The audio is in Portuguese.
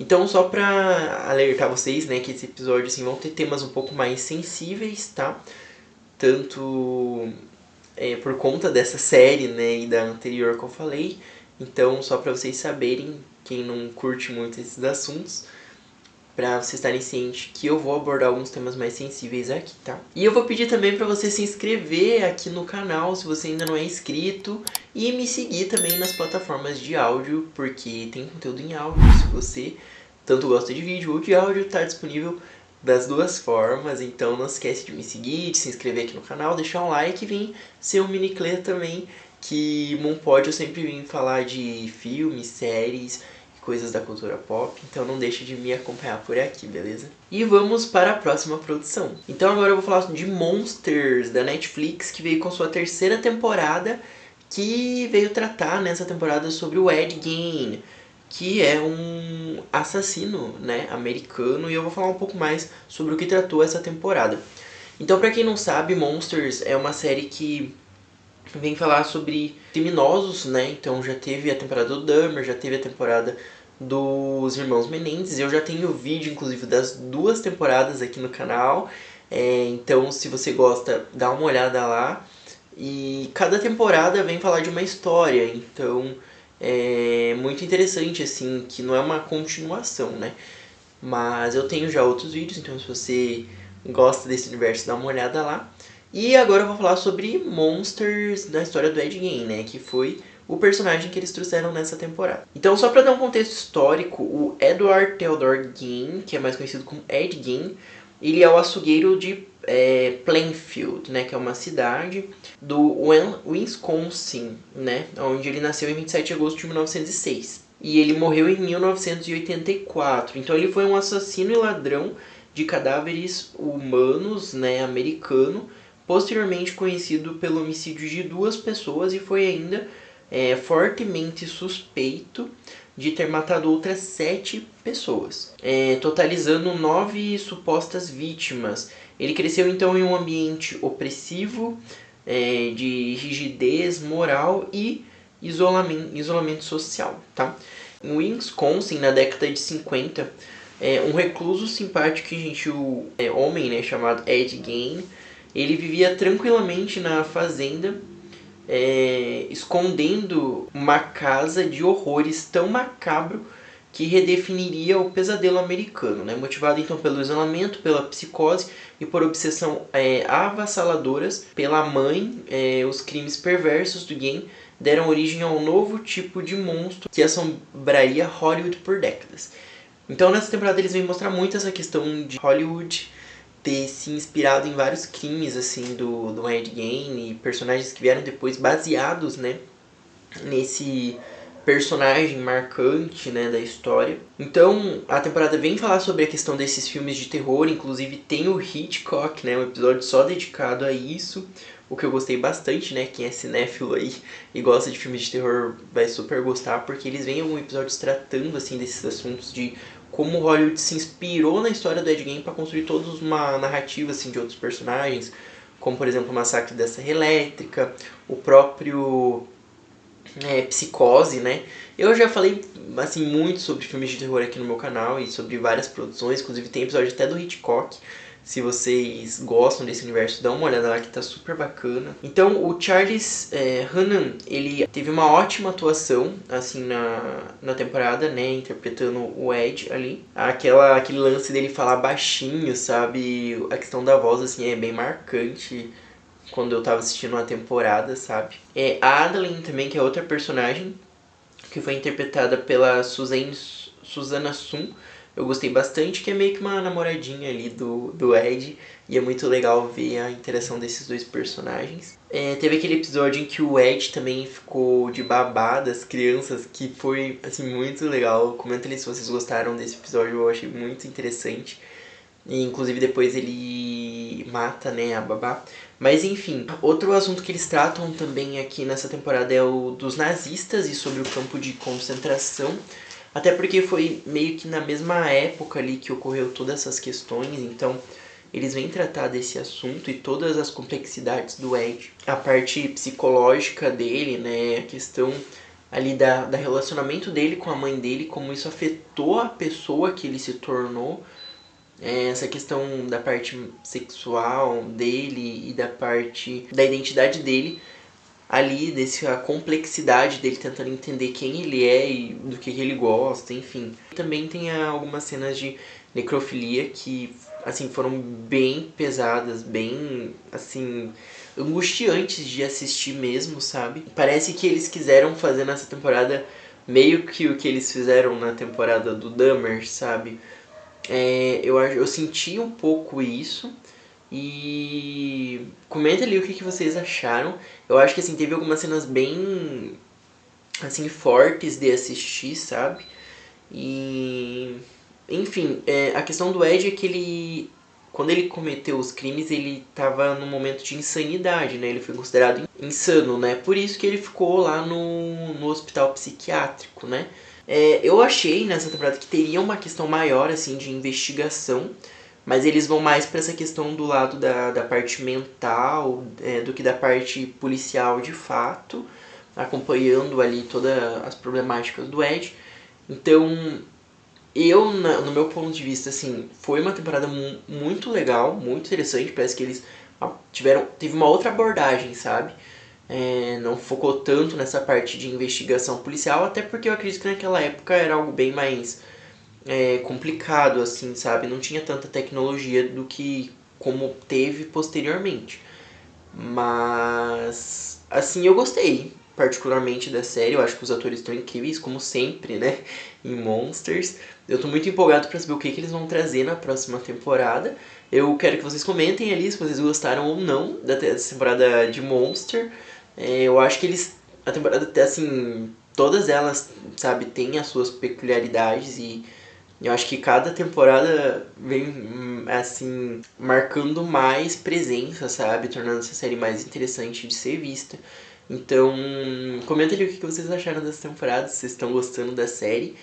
Então, só pra alertar vocês, né, que esse episódio, assim, vão ter temas um pouco mais sensíveis, tá? Tanto por conta dessa série, né, e da anterior que eu falei. Então, só pra vocês saberem, quem não curte muito esses assuntos, pra vocês estarem cientes que eu vou abordar alguns temas mais sensíveis aqui, tá? E eu vou pedir também pra você se inscrever aqui no canal, se você ainda não é inscrito, e me seguir também nas plataformas de áudio, porque tem conteúdo em áudio. Se você tanto gosta de vídeo ou de áudio, tá disponível das duas formas. Então não esquece de me seguir, de se inscrever aqui no canal, deixar um like e vir ser um miniclê também, que Monpod eu sempre vim falar de filmes, séries, coisas da cultura pop, então não deixe de me acompanhar por aqui, beleza? E vamos para a próxima produção. Então agora eu vou falar de Monsters, da Netflix, que veio com sua terceira temporada, que veio tratar nessa temporada sobre o Ed Gein, que é um assassino, né, americano, e eu vou falar um pouco mais sobre o que tratou essa temporada. Então, pra quem não sabe, Monsters é uma série que vem falar sobre criminosos, né? Então já teve a temporada do Dahmer, já teve a temporada dos Irmãos Menendez. Eu já tenho vídeo, inclusive, das duas temporadas aqui no canal. Então, se você gosta, dá uma olhada lá. E cada temporada vem falar de uma história. Então, é muito interessante, assim, que não é uma continuação, né? Mas eu tenho já outros vídeos, então se você gosta desse universo, dá uma olhada lá. E agora eu vou falar sobre Monsters da história do Ed Gein, né? Que foi o personagem que eles trouxeram nessa temporada. Então, só para dar um contexto histórico, o Edward Theodore Gein, que é mais conhecido como Ed Gein, ele é o açougueiro de Plainfield, né? Que é uma cidade do Wisconsin, né? Onde ele nasceu em 27 de agosto de 1906. E ele morreu em 1984. Então ele foi um assassino e ladrão de cadáveres humanos, né, americano, posteriormente conhecido pelo homicídio de 2 pessoas, e foi ainda fortemente suspeito de ter matado outras 7 pessoas, totalizando 9 supostas vítimas. Ele cresceu então em um ambiente opressivo, de rigidez moral e isolamento social, tá? Em Wisconsin, na década de 50, um recluso simpático e gentil homem, né, chamado Ed Gein, ele vivia tranquilamente na fazenda, escondendo uma casa de horrores tão macabro que redefiniria o pesadelo americano, né? Motivado então pelo isolamento, pela psicose e por obsessão avassaladoras pela mãe, os crimes perversos do Gein deram origem a um novo tipo de monstro que assombraria Hollywood por décadas. Então nessa temporada eles vêm mostrar muito essa questão de Hollywood ter se inspirado em vários crimes assim do Ed Gein e personagens que vieram depois baseados, né, nesse personagem marcante, né, da história. Então a temporada vem falar sobre a questão desses filmes de terror, inclusive tem o Hitchcock, né, um episódio só dedicado a isso, o que eu gostei bastante, né, quem é cinéfilo aí e gosta de filmes de terror vai super gostar, porque eles vêm alguns episódios tratando assim desses assuntos de como Hollywood se inspirou na história do Ed Gein para construir toda uma narrativa assim, de outros personagens, como por exemplo o Massacre da Serra Elétrica, o próprio Psicose, né? Eu já falei assim muito sobre filmes de terror aqui no meu canal e sobre várias produções, inclusive tem episódio até do Hitchcock. Se vocês gostam desse universo, dá uma olhada lá que tá super bacana. Então o Charles Hunnam, ele teve uma ótima atuação assim na temporada, né, interpretando o Ed ali. Aquele lance dele falar baixinho, sabe? A questão da voz assim é bem marcante quando eu tava assistindo uma temporada, sabe? A Adeline também, que é outra personagem, que foi interpretada pela Susana Sun. Eu gostei bastante, que é meio que uma namoradinha ali do Ed. E é muito legal ver a interação desses dois personagens. Teve aquele episódio em que o Ed também ficou de babá das crianças, que foi assim, muito legal. Comentem se vocês gostaram desse episódio, eu achei muito interessante. E, inclusive depois ele mata, né, a babá. Mas enfim, outro assunto que eles tratam também aqui nessa temporada é o dos nazistas e sobre o campo de concentração. Até porque foi meio que na mesma época ali que ocorreu todas essas questões, então eles vêm tratar desse assunto e todas as complexidades do Ed. A parte psicológica dele, né, a questão ali da relacionamento dele com a mãe dele, como isso afetou a pessoa que ele se tornou. Essa questão da parte sexual dele e da parte da identidade dele ali, dessa complexidade dele tentando entender quem ele é e do que ele gosta, enfim. Também tem algumas cenas de necrofilia que, assim, foram bem pesadas, bem, assim, angustiantes de assistir mesmo, sabe? Parece que eles quiseram fazer nessa temporada meio que o que eles fizeram na temporada do Dahmer, sabe? Eu senti um pouco isso. E comenta ali o que vocês acharam. Eu acho que assim, teve algumas cenas bem assim, fortes de assistir, sabe? E enfim, a questão do Ed é que ele, quando ele cometeu os crimes, ele tava num momento de insanidade, né? Ele foi considerado insano, né? Por isso que ele ficou lá no hospital psiquiátrico, né? Eu achei nessa temporada que teria uma questão maior, assim, de investigação, mas eles vão mais para essa questão do lado da parte mental, do que da parte policial de fato, acompanhando ali todas as problemáticas do Ed. Então, no meu ponto de vista, assim, foi uma temporada muito legal, muito interessante. Parece que eles teve uma outra abordagem, sabe? Não focou tanto nessa parte de investigação policial, até porque eu acredito que naquela época era algo bem mais complicado, assim, sabe? Não tinha tanta tecnologia do que como teve posteriormente. Mas, assim, eu gostei particularmente da série. Eu acho que os atores estão incríveis, como sempre, né? Em Monsters. Eu tô muito empolgado pra saber o que eles vão trazer na próxima temporada. Eu quero que vocês comentem ali se vocês gostaram ou não dessa temporada de Monster. Eu acho que eles... A temporada, assim... Todas elas, sabe, têm as suas peculiaridades e eu acho que cada temporada vem, assim, marcando mais presença, sabe? Tornando essa série mais interessante de ser vista. Então, comenta ali o que vocês acharam dessa temporada, se vocês estão gostando da série.